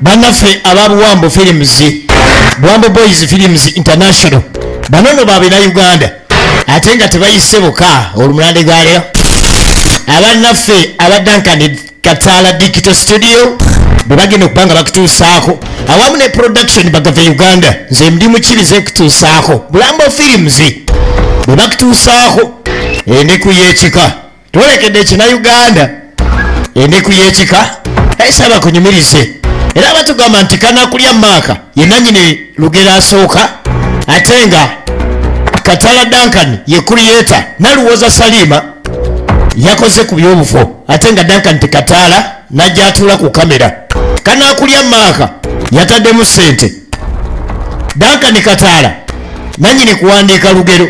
Banafe ababuwambo films, Buwambo Boys Films International. Banono babina Uganda. Atenga tebayise boka olumulande galeo. Abanafe abadankan Katala Digital Studio. Bagenda okubanga bakutuusaako awamu ne production bagava Uganda nze ndi mukirize kutuusaako Bulambo Films bwe bakutuusaako endeku y'ekika twolekedde ekina Uganda endeku y'ekika esaba kunyumirize era batugamba nti kanakulya maaka ye nannyini lugero asooka ate nga Katala Duncan ye creator Naluwoza Salima yakoze ku byobufo ate nga Duncan Katala najja atula ku kamera kanakulya maaka yataddemu ssente Duncan Katala nannyini kuwandiika lugero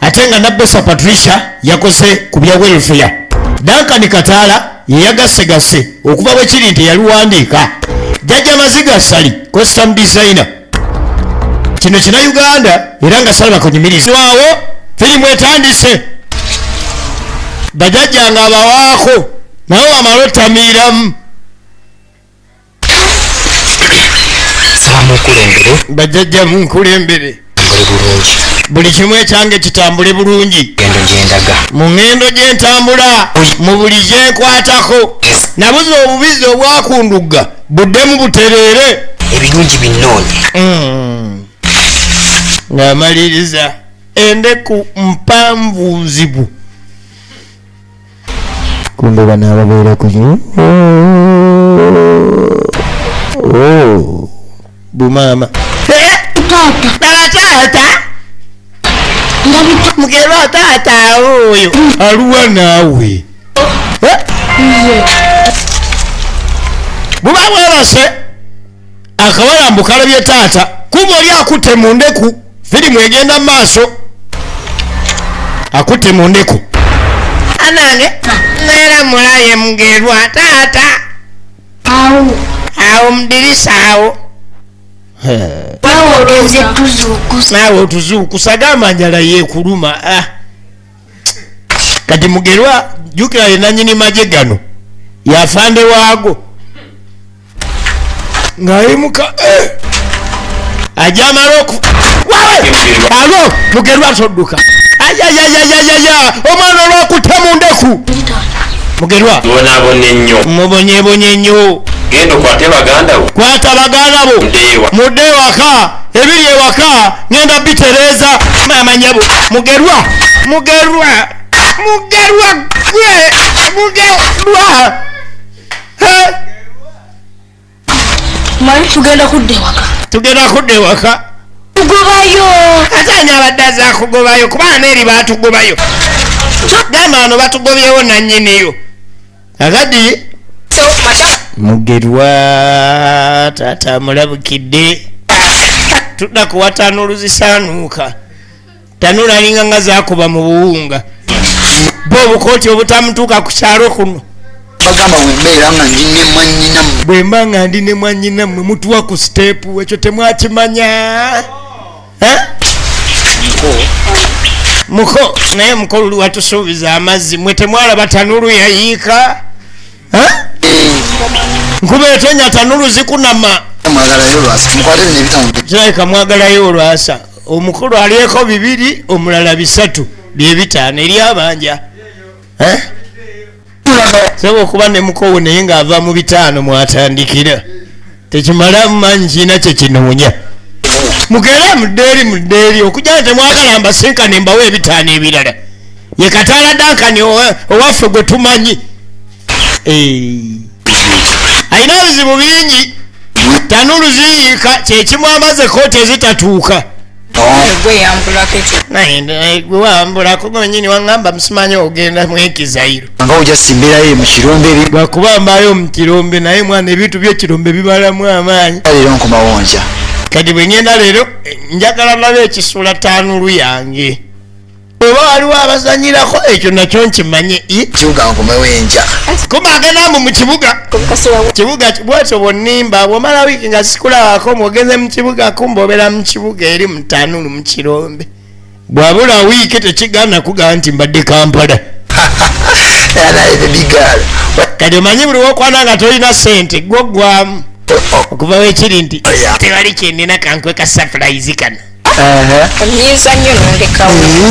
ate nga Nabbosa Patricia yakoze ku bya welfare Duncan Katala yeyagasegase okuva bwe kiri nti yaluwandiika Jjajja Maziga Sali costume designer kino kina Uganda era nga salaba kunyumiriza waawo firimu etandise bajjajja nga abawaako nawe wamala otamiiramu bajjajja munkulembere buli kimu ekyange kitambule bulungi mu ngendo gyentambula mu buli gyenkwatako nabuze obubizi obwakundugga buddemu butereere ebirungi binnoonye ng'amaliriza endeku mpanvu nzibu kumbe bano ababeera kuyo bumama taata mugero taata oyo aluwa naawe buba bwebase akawalambu kalabye taata kuba oli akutte mu ndeku firimu egenda mu maaso akutte mu ndeku anange neera mulaye mugerwa taata awo mudirisa awo nawe otuzuukusa gamba njala yeekuluma kati mugerwa jjukira ye nannyini magye gano yafande waago ng'ayimuka ajamala oku alo mugerwa todduka ayayayayaya omwana olwakutte mu ndeku mugerwa mubonyebonye nnyo genda okwate baganda bo kwata baganda bo mudde ewaka ebiri ewaka ngenda bitereeza mamanyabo mugerwa mali tugenda kudde ewaka tugobayo atanya abadde aza kugobayo kubanga neeri baatugobayo gamba ano batugobyewo nannyiniyo agadi mugerwa taata mulabukidde tudda kuwa tanulu zisaanuuka tanulu alinga nga zakuba mu buwunga bo obukooti obutamutuuka ku kyalo kuno bagamba bwembeera nga ndine mwannyinammwe bwemba nga ndine mwannyinammwe mutuwa ku siteepu ekyo temwakimanya muko naye muko luli watusuubiza amazzi mwe temwalaba tanulu yayiika nkuba etonya tanulu zikunama kirabika mwagalayo olwasa omukulu alyeko 2 omulala 3 bye 5 eri abanja soba okuba ne mukowo naye ng'ava mu 5 mwatandikira tekimala mumanyi kiina kyekinoonya mugere muddeeri okujja temwagala mbasinkane mbawo 5 ebirala ye Katala Duncan owaffe gwe tumanyi ayina bizibu bingi tanulu ziyiika kyekimu amaze kooti ezitatuuka gwe wambulako gwenyini waŋŋamba musimanyi ogenda mwekizairo nga ojja simbirayo mu kirombe lwakuba mbaayo mu kirombe naye mwana ebintu by'ekirombe bibalamu amaanyi leero nkomawonja kati bwe ngenda leero njagala nabe ekisula tanulu yange oba waliwo abazanyirako ekyo nakyo nkimanye kibuga nkomewo enja kuba agendamu mu kibuga bwetyo bwonnimba bwomala wiiki nga sikulabako mwogenze mu kibuga kumboobera mu kibuga eri mu tanulu mu kirombe bwabula wiiki tekigana kugamba nti mbadde Kampala kati omanyi buli wokwana nga tolina ssente gwo gwamu okuva wekiri nti tewali kyendina kankweka surprise kano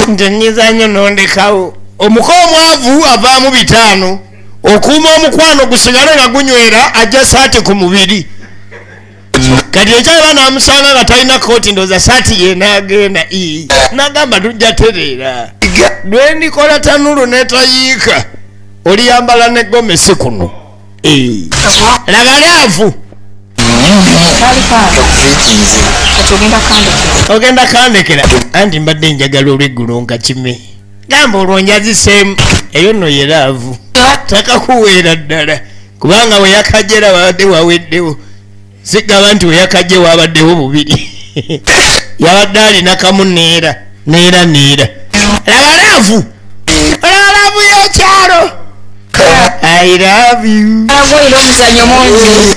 ntonyiza nnyo nondekawo omuko omwavu avaamu 5 okuuma omukwano gusigale nga gunywera ajja saati ku mubiri kati ekyaba namusanga nga talina kooti ndoza saati ye nagenda nagamba tujja tereera lwenikola tanulu netayiika oliyambala ne gomesi kuno lagalaavu ogenda kandekera anti mbadde njagala olweggulo nka kime gamba olwonjaziseemu eyo nno yeraavu takakuweera ddala kubanga weyakajera wabadde waweddewo sigaba nti weyakajje wabaddewo bubiri yabadde alina kamu neera labalaavu y'ekyalo I love you.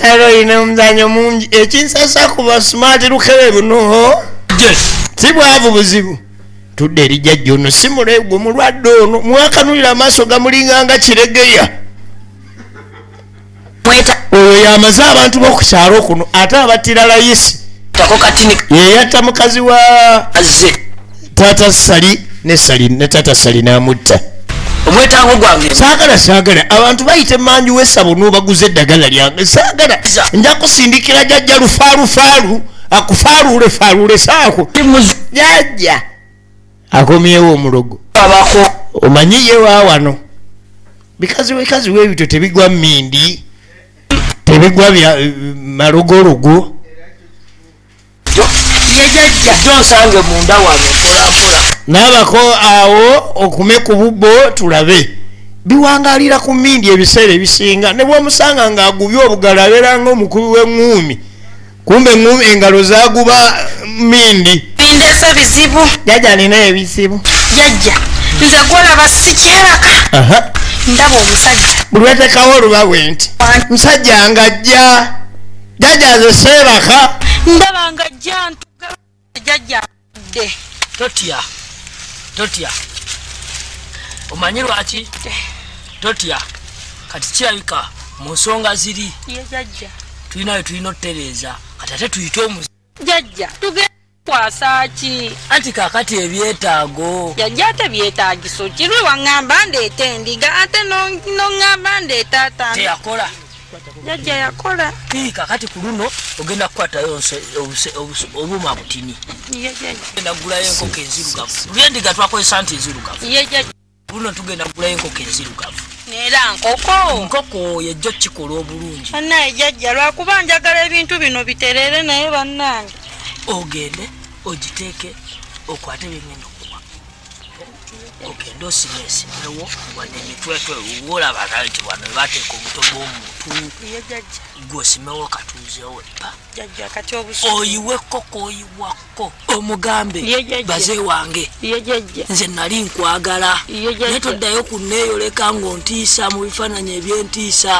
Aloyina omuzanyo mungi ekinsasa kuba smart lukebe buno si bwavu buzibu tudde erijjajja ono si mulegwe mulwadde ono mwakanulira amaaso gamulinganga kiregeya oyo yamaze abantu bokukyalo kuno ate abattira layisi yeyatta mukazi wa tata sali ne tata sali n'amutta omwetango gwange saagala abantu bayite manju wesabo n'obaguza eddagala lyange saagala nja kusindikira jjajja lufaalufaalu akufaaluule saako jjajja akomyewo omulogo omanyiye wa wano bikazi webito tebigwa mmindi tebigwa bya malogologo jonsange munda wange mpolampola n'abako awo okume ku bubbo tulabe biwangalira ku mmindi ebiseera ebisinga ne bwomusanga ng'agubye obugala abeeranga omukubi w'eŋŋuumi kumbe eŋŋuumi engalo zaguba mmindi bindese bizibu jjajja alina ebizibu jjajja nze gwolaba sikyeraka ndaba omusajja buli wetekawo olubawe nti musajja ng'ajja jjajja aze seebaka ndaba ng'ajja ntuga jjajja adde totya omanyi lwaki totya kati kirabika mu nsonga ziri tulinayo tulina otutereeza kati ate tuyite omuzi jjajja tugenda kwasa ki anti kakati ebyetaago jjajja ate byetaagiso kirwe waŋŋamba ndeeta endiga ate noŋŋamba ndeeta atano teyakola jjajja yakola kakati ku luno ogenda kukwatayo obuuma butini genda kugulayo enkoko enzirugavu lwendiga twakozesa nti enzirugavu luno tugenda kugulayo enkoko enzirugavu neera nkoko yejjo kikola obulungi bannaye jjajja lwakuba njagala ebintu bino biterere naye bannange ogende ogiteeke okwate byengenda okuwa ogende osimesimewo wadde emitwetwe wolabana nti wano bateeka obuto bw'omuntu gwosimewo katuuzewo epa oyiwe koko oyiwako omugambe baze wange nze nali nkwagala naye toddayo kunneeyoleka ng'ontiisa mu bifaananyi ebyentiisa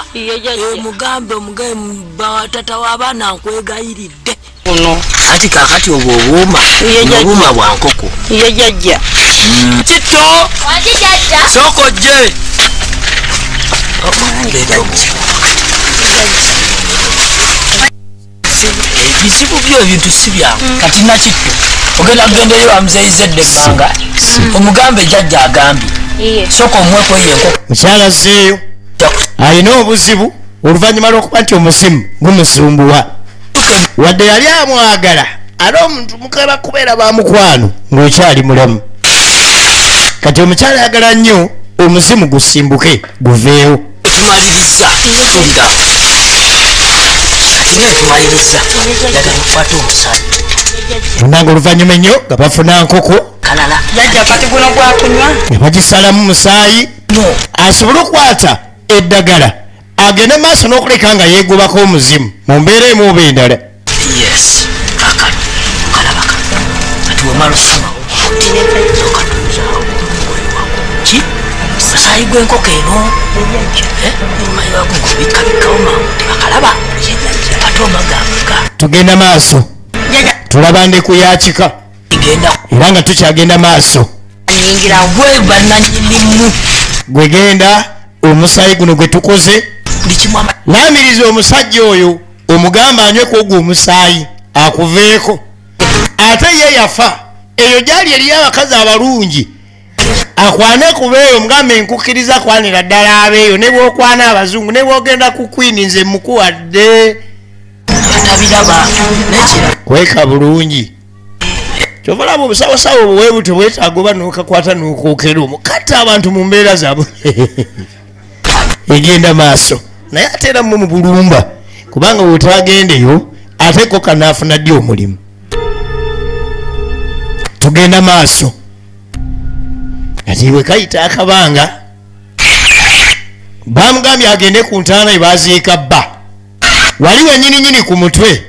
mugambe tata w'abaana nkwegayiridde ati kakati obwo obuuma bwa nkoko jjajja kitto soko gye ebizibu byo ebintu si byangu kati nakitto ogenda kugendeyo bamuzeeyizedde ebbanga omugambe jjajja agambye soko omwekweyo enkoko mukyala zeeyo alina obuzibu oluvannyuma lw'okuba nti omuzimu gumusumbuwa wadde yali amwagala ate omuntu mukaba kubeera bamukwano ng'okyali mulamu kati omukyala ayagala nnyo omuzimu gusimbuke guveewo tumaliriza tulira kati tumaliriza yagala okukwata omusaayi onanga oluvannyuma ennyo nga bafuna nkoko kalala jjajja kati guno gwakunywa nga bagisalamu musaayi asobole okukwata eddagala agende maaso n'okuleka nga yeegobako omuzimu mu mbeera emu oba endala kakano kalabaka kati wemala ofumawo okatuuzaawo ki musaayi gw'enkoko eno omanyi bagubikabikawo mangu tebakalaba ate omagamuga tugenda maaso tulaba ndeku yakika era nga tukyagenda maaso gwe bannanyinimu gwegenda omusaayi guno gwe tukoze laamiriza omusajja oyo omugamba anywe kwogo omusaayi akuveeko ate ye yafa eyo gyali eriyo abakazi abalungi akwane kubeeyo omugambe nkukiriza kwanira ddala abeeyo ne bwokwana abazungu ne bwogenda ku kwini nze mukuwadde kweka bulungi kyovalaba obusawosawo obuweebuto bwetaaga oba nokakwata nokookera omukata abantu mu mbeera zaabwe egenda maaso naye ate era mu bulumba kubanga bwetwagendeyo ate ko kanaafuna ddi omulimu tugenda maaso ati bwe kayita akabanga bamugambye agende ku ntaana ebaziika bba wali wenyininyini ku mutwe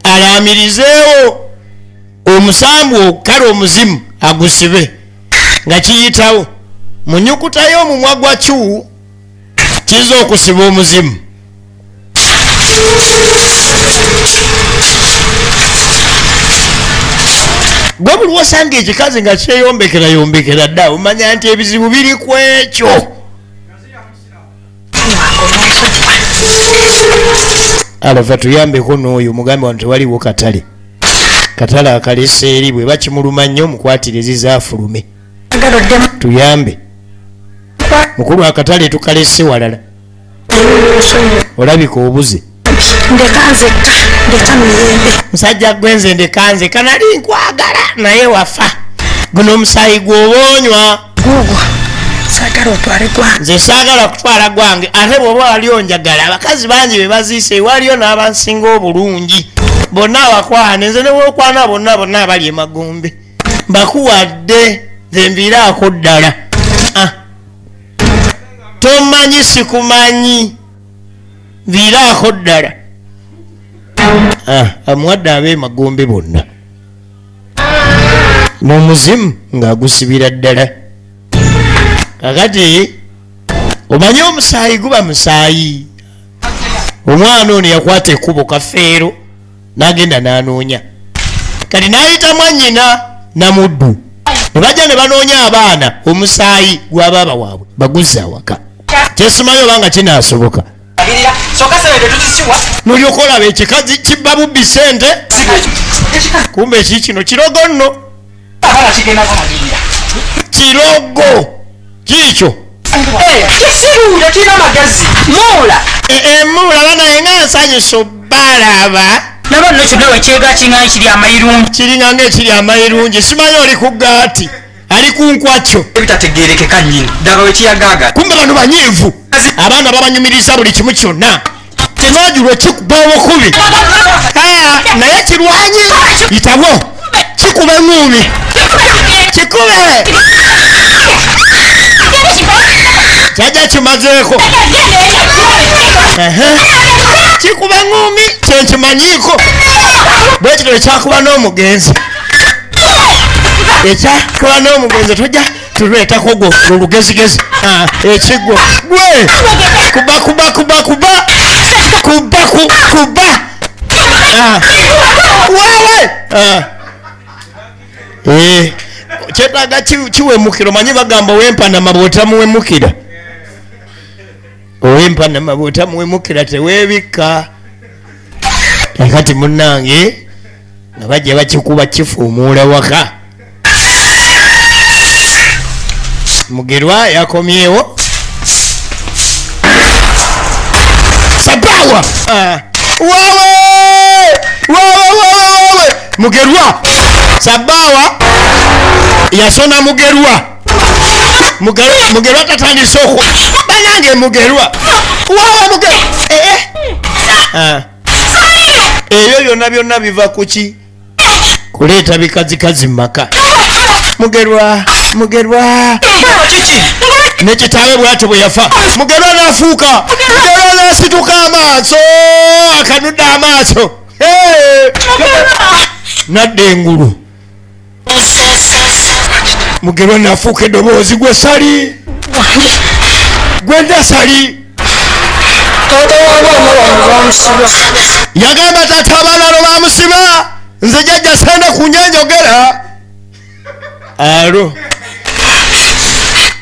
alaamirizeewo omusambu okukala omuzimu agusibe nga kiyitawo mu nyukuta y'omumwa gwa kyu kiza okusiba omuzimu gwe buli wasanga ekikazi nga kyeyombekerayombekerera dda omanya nti ebizibu biri ku ekyo alafa tuyambeko n'oyo mugambe wano tewaliwo katale akalese eri bwe bakimuluma nnyo mukwatire ezizaafulume tuyambe mukulu akatale tukalese walala olabika obuze musajja gwenze ndekanze kanali nkwagala naye wafa guno omusaayi gw'oboonywa nze saagala kutwala gwange ate bw'oba wali onjagala abakazi bangi be baziise waliyo n'abansinga obulungi bonna abakwane nze ne bwokwana bonna abali emagombe mbakuwadde nze nviiraako ddala tomanyi sikumanyi nviiraako ddala amuwadde ab'emagombe bonna n'omuzimu ng'agusibira ddala kakati omanyi omusaayi guba musaayi omwana ono yakwata ekkubo kafeero n'agenda n'anoonya kati n'ayita mwannyina namuddu ne bajja ne banoonya abaana omusaayi gw'abaaba waabwe baguzza awaka kyesimanyi obanga kinaasoboka nolyoka olaba ekikazi kibba bubbi sente kumbe eki kino kirogo nno kirogo kiikyo muula banaye nga nsanyusa obbalaba nabanno kyonna wekyega kinga kiri amayirungi kiringa ngaekiri amayirungi simanyi oli ku gaati ali ku nkwakyo ebitategerekeka nnyini ddaba wekiyagaaga kumbe bano banyiivu abaana babanyumiriza buli kimu kyonna tenajulwe kikuba obukubi naye kirwanyi yitabwo kikube ngumi kikube kyajja kimazeeko kikuba ngumi kyenkimanyiko bwekito ekyakuba n'omugenzi ekyakuba n'omugenzi tujja tuleetako gwo olugezigezi ekigwo gwe kuba wawe kyetaaga kiwemukira omanyi bagamba owempanama bwotamuwemukira owempanama bwotamuwemukira teweebikka kati munnange nga bajja bakikuba kifuumuula waka Mugerwa yakomyewo sabawa wawe Mugerwa sabawa yasona Mugerwa tatandise okwo banange Mugerwa wawe Mugerwa eyo byonna byonna biva kuki kuleeta bikazikazi mu maka Mugerwa nekitaawe bwatyo bwe yafa Mugerwa n'afuuka Mugerwa n'asituka amaaso akanudde amaaso nadda engulu Mugerwa n'afuuka eddoboozi gwe sali gwenda sali yagamba taata abaana no bamusiba nze jjajja senda kunyenjogera alo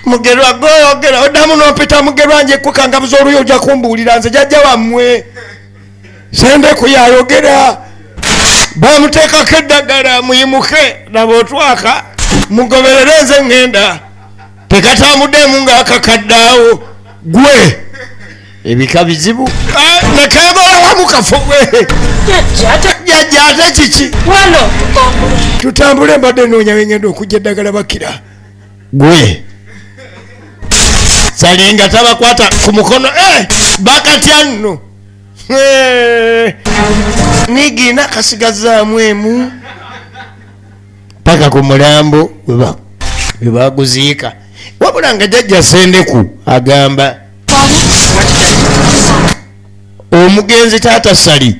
Mugerwa goyogera oddamu n'opita Mugerwa nje kukangabuza oluyo ojja kumbuulira nze jjajja wammwe Sendeku yayogera bamuteekako eddagala muyimuke nabootwaka mugoberere nze ŋŋenda tekatamuddemu ng'akakaddaawo gwe ebika bizibu nekagala wamu kafuwe jajja ate kiki tutambule mbadde noonya wengenda okujja eddagala bakira gwe salinga tabakwata ku mukono bakatya nno nigina kasigazaamu emu paka ku mulambo webaguziika wabula nga jajja Sendeku agamba omugenzi taata Sali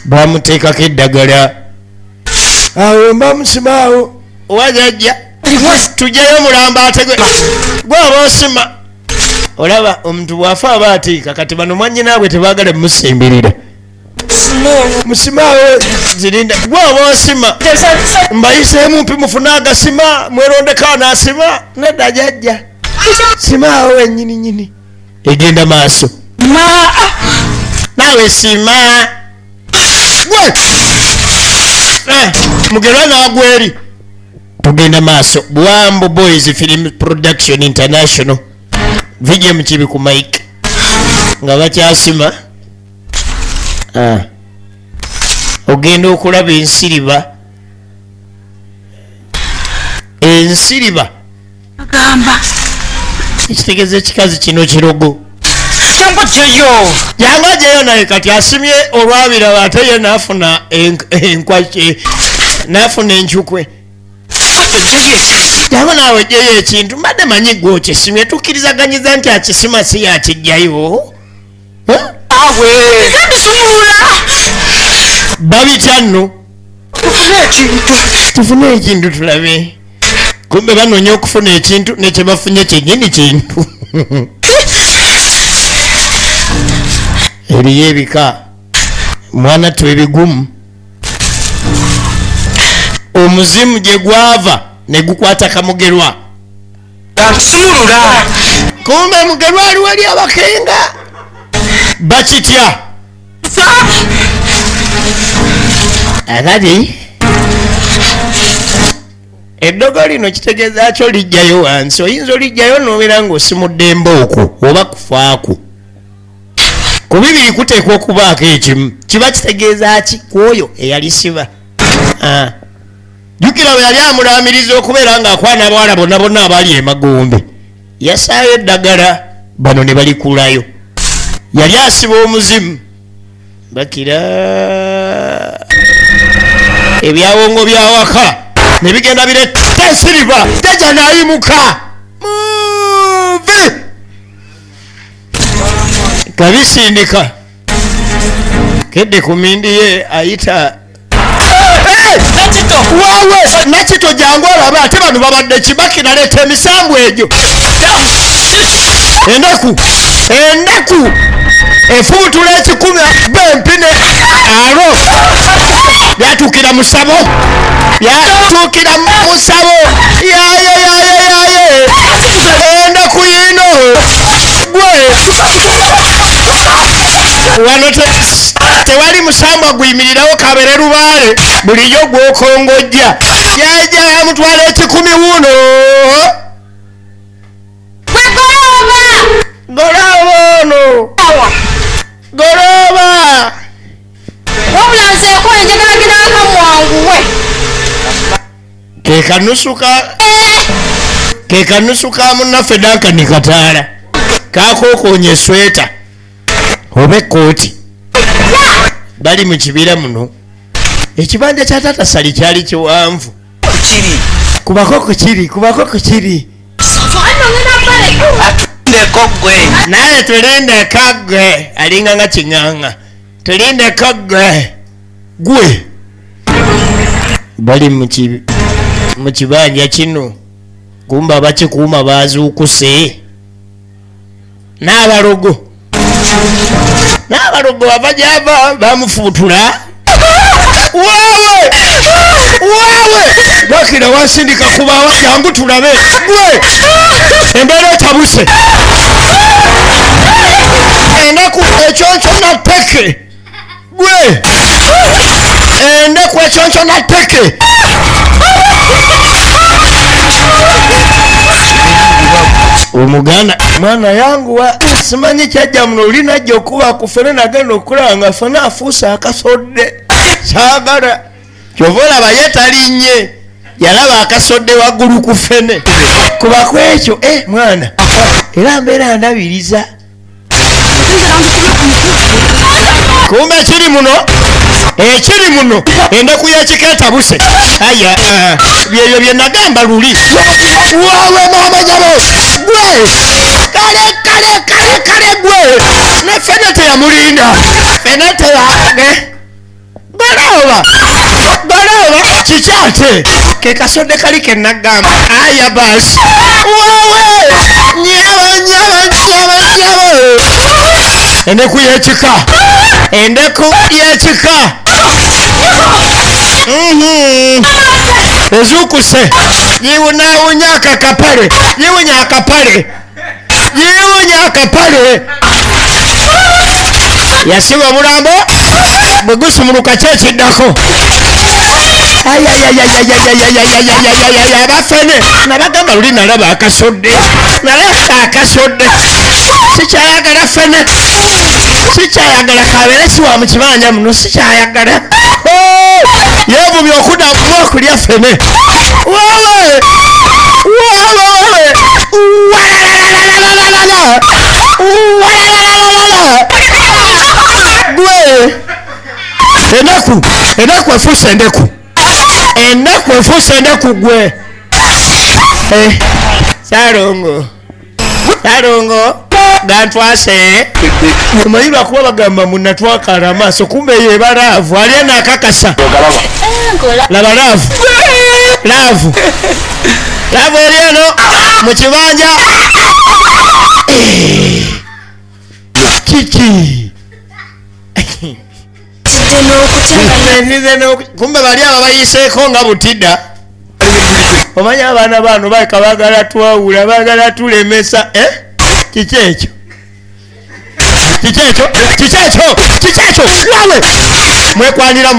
bamuteekako eddagala awo mbamusimaawo owajajja tujjayo mulambo ate gwaba osima olaba omuntu bwafa aba atiika kati bano mwanyinaabwe tebaagala mumusemberera musimaawo zirinda gwaba osima mbayiseemu mpi mufune agasima mwerondeko anaasima nedda jajja simaawo wenyininyini egenda maaso naawe sima gwe mugerwa naagweri tugenda maaso Bwambo Boys Film Production International vijje mukibi ku mike nga bakyasima ogenda okulaba ensiriba agamba ekitegeeza ekikazi kino kirogo jangu jeyo naye kati asimye olwabiraba ate ye naafuna enkwaki naafuna enkyukwe jangu naawe jeyo ekintu mbadde manyi gwe okisimye tukkirizaganyiza nti akisima si yakijjayo babitya nno tufune ekintu tulabe kumbe banoonya okufuna ekintu nekyebafunye kyennyini kintu eriyo ebika mwana twebigumu omuzimu gye gwava ne gukwata kamugerwa kumbe mugerwa ali wali abakenga bakitya akati eddogo lino kitegeeza kyo lijjayo wansi oyinza olijjayo nobeera ng'osimuddembe okwo oba kufaako ku bibiri kuteekwa okubaako ekimu kiba kitegeeza ki ku oyo eyalisiba jjukira bwe yali amulaamiriza okubeera ng'akwana abawala bonna bonna abaali emagombe yasaayo eddagala bano ne balikulayo yali asiba omuzimu bakira ebyawongo byawaka ne bigenda biretta ensiriba jajja nayimuka muve kabisindika kedde ku mindi ye ayita wawe nakito jangu olaba ate bano babadde kibaki naleeta emisambu egyo endaku efubutula ekikumi bempine alo byatuukira musabo yaye endaku yino gwe wano tewali musamba guyimirirawo kabere lubaale bulijjo gwokongojja jaja yamutwala ekikumi wuno goloba ono goloba wabula nseeko enjagalagiranga mwanguwe kekanusu ka munnaffe Dankani Kataala kakokonya esweta oba ekkooti bali mu kibira muno ekibanja kya taata Sali kyali kiwanvu kubako ku kiri naye tulindeko gwe alinga nga kiŋŋaŋŋa tulindeko gwe bali mu kibanja kino kumba bakikuuma bazuukuse n'abalogo bava gyava bamufuutula waawe bakira wasindika kubawa jangu tulabe gwe embeera etabuse endaku ekyonkyona peke gwe endeku ekyonso natteke omuganda mwana yangu simanyi kyajja muno oli najja okuba kufene nagenda okulaba nga fene afuusa akasodde saagala kyova olaba yetalinnye yalaba akasodde waggulu ku fene kuba kwekyo mwana era mbeera ndabiriza kumbe ekiri muno endeku yekikeetabuse aya byebyo bye nagamba luli wawe mama nyabo gwe kale gwe ne fene teyamulinda fene teyage balaba kikyate ke kasodde kali ke nagamba aya basi wawe nyaba endeku yekika ezukuse yiwunya akapale yasiba omulambo bwe gusumuluka kyekiddako abafene nabagamba luli nalaba akasodde sikyayagala fene sikyayagala kabeere siwa mu kibanja muno sikyayagala yevumya okuddamu okulya fene gwe enaku efuusa endeku gwe Salongo gantwase omanyi lwakuba bagamba munatwakala amaaso kumbe ye balaavu alye nakakasa laba laavu oli eno mu kibanja kiki kumbe bali aba bayiseeko nga butidda omanyi abaana bano baleka bagala twawula bagala tulemesa kiki ekyo lawe mwekwanira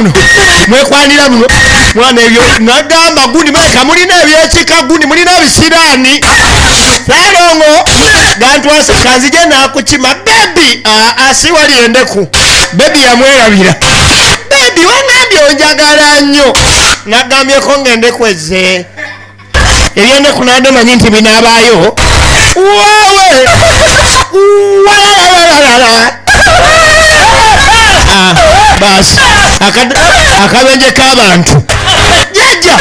muno mwana ebyo nagamba gundi maleka mulina ebyekika gundi mulina ebisiraani Salongo gantwase kanzije nakukima bebi asiwali endeku bebi yamwerabira bebi wangambye onjagala nnyo nagambyeko ng'endeku ezze ebyendeku nande manyi nti binabaayo wawe basi akabenje k'abantu jajja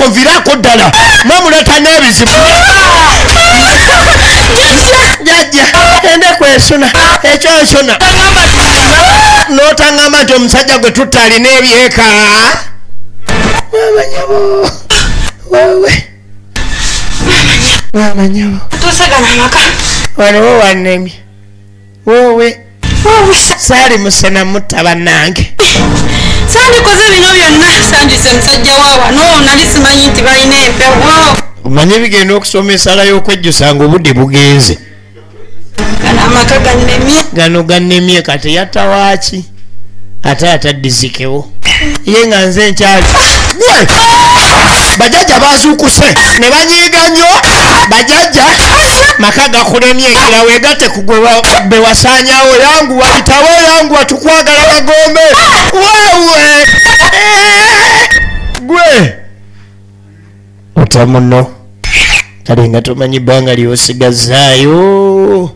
nvirako ddala mwamuleta n'ebizibu jajja endeku esuna ekyosuna n'otangamba nti omusajja gwe tutta alina ebyeka wamanyabo wawe wamanyabo wanowo wanemye wowe saali musena mutta bannange sandikoze bino byonna sandise musajja waawano nali simanyi nti balina empewo omanyi bigenda okusoma esala y'okwejjusa ng'obudde bugenze amaka gano gannemye kati yattawaaki ate ataddizikewo ye nga nze nkyali bajajja bazuukuse ne banyiiga nnyo bajajja maka gakulemye era weegatte ku gwe wasaanyawo yanguwa bitawo yanguwa tukwagala bagombe wewe gwe ota muno kale nga tomanyi bbanga ly'osigazaayo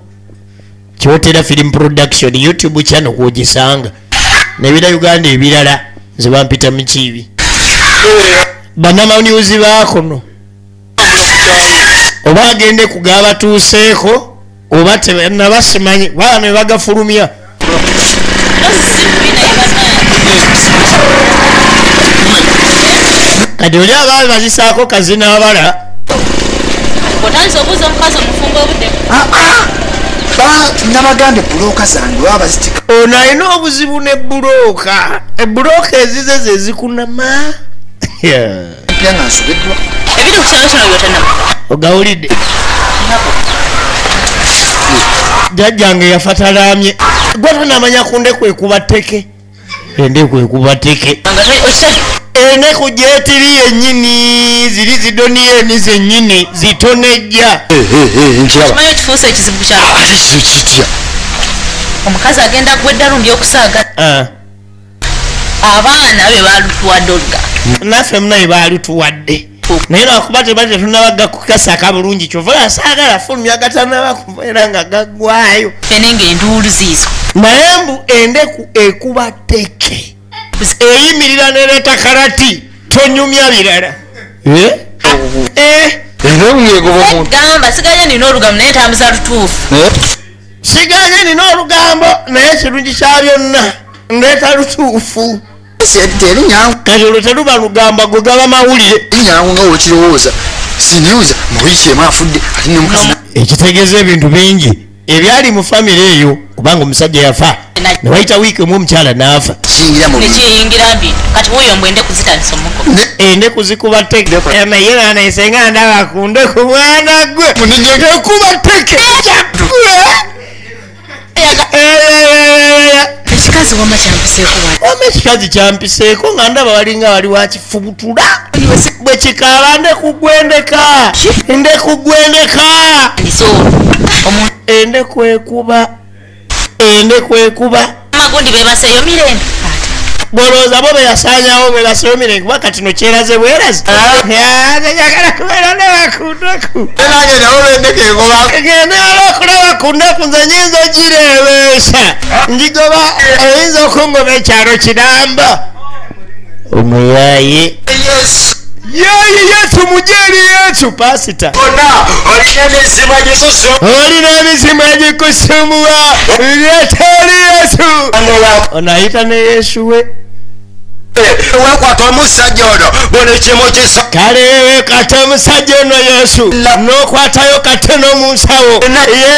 kyotera film production YouTube channel kwogisanga nebira Uganda ebirala nze bampita mukibi bannamawuniuzi baakono oba agende kugaba tuuseeko oba tebannabasimanyi baana ne bagafulumya kati oli abaabe bazisaako kazinaabala otandise obuuza omukazi omufumbo obudde nabagambe bulooka zange baba bazitika ono alina obuzibu ne bulooka ebulooka ezize ze zikunama pyanga nsobeddwa ebiri ku kyalo kino byotanaba ogawulidde jjajjange yafatalaamye gwe tonamanya kunde kwekuba tteke endeku ekuba teke eneku gyetiri yennyini ziri zidoniyeni zennyini zitonejja kimanyi okifuusa ekizibu kitya omukazi agenda gweddalundi okusaaga abaana be balutuwadde oluga naffe munaye balutuwadde naye lwakuba tebali tetunabagga kukasaka bulungi kyova asaagala fulumya gatanaba kuva era nga gaggwayo fene ng'enduulu ziizo naye mbu endeku ekuba teke eyimirira nereeta kalati tonyumya birala gamba siganye nina olugambo naye ntambuza lutuufu siganye nina olugambo naye kirungi kya byonna ndeeta lutuufu kati olwo teluba lugambo go gaba mawulire nyangu nga wekirowooza siniuza muwiiki emu afudde ate ne mukazi ekitegeeza ebintu bingi ebyali mu famire eyo kubanga omusajja yafa ne wayita wiiki emu omukyala n'afa nekiyingira mbi kati wuyo mbw endeku zitandisa omugo endeku zikuba teke naye nanesenga ndaba ku ndeku mwana gwe ekuba teke ekikazi wama kyampiseeko wama ekikazi kyampiseeko nga ndaba walinga wali wakifubutula bwe kikaaba ndekugwendeka endeku ekuba amagundi bebaseeyo mirembe bolooza bo beyasanyawo bebaseeyo mirembe kuba kati no kyeraze bweraze tegagala kubeera nebakundeku gendala okulaba ku ndeku nze nyinza ogireebeesa njigoba oyinza okungoba ekyalo kiramba omuyaye yesu mujeri yesu pasita olina emizimu egikusumbuwa yeteri yesu onayita ne yesu we wekwata omusajja ono bonekimu kisa kale wekata omusajja ono yesu nokwatayo kateno mu nsawo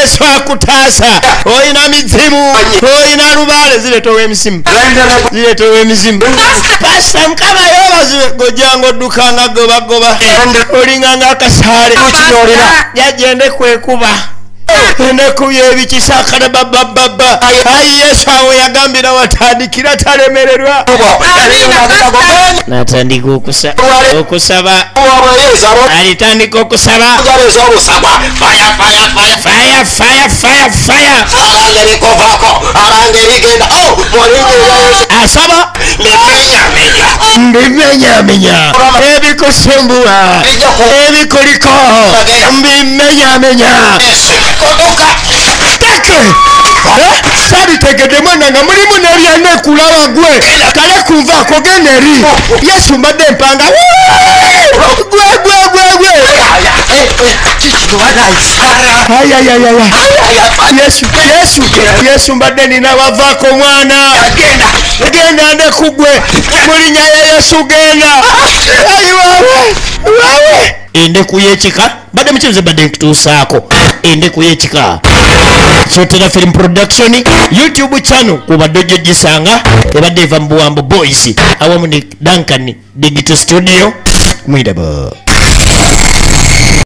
yesu akutaasa oyina mizimu oyina lubaale zireetowa emizimu pasita mukama yobaziwe gojjanga oddukanga gobagoba olinganga akasaale jajja endeku endeku yebikisakala babababa ayi yesu awo yagambira watandikira talemererwa natandika okusaba alitandika okusaba fire asaba mbimenyamenya ebikusumbuwa ebikuliko mbimenyamenya teke sabitegedde mwana nga mulimu neryanekulawa gwe kale kunvaako genda eri yesu mbadde empanga gwe yesu mbadde nina wavaako mwana genda ndekugwe mulinya ya yesu genda wawe endeku yekika badde mukibuze badde nkutuusaako endeku yekika Sotera Film Production YouTube channel kubadde ogisanga ebadde eva mu Buwambo Boys awamu ne Duncan Digital Studio mwidaba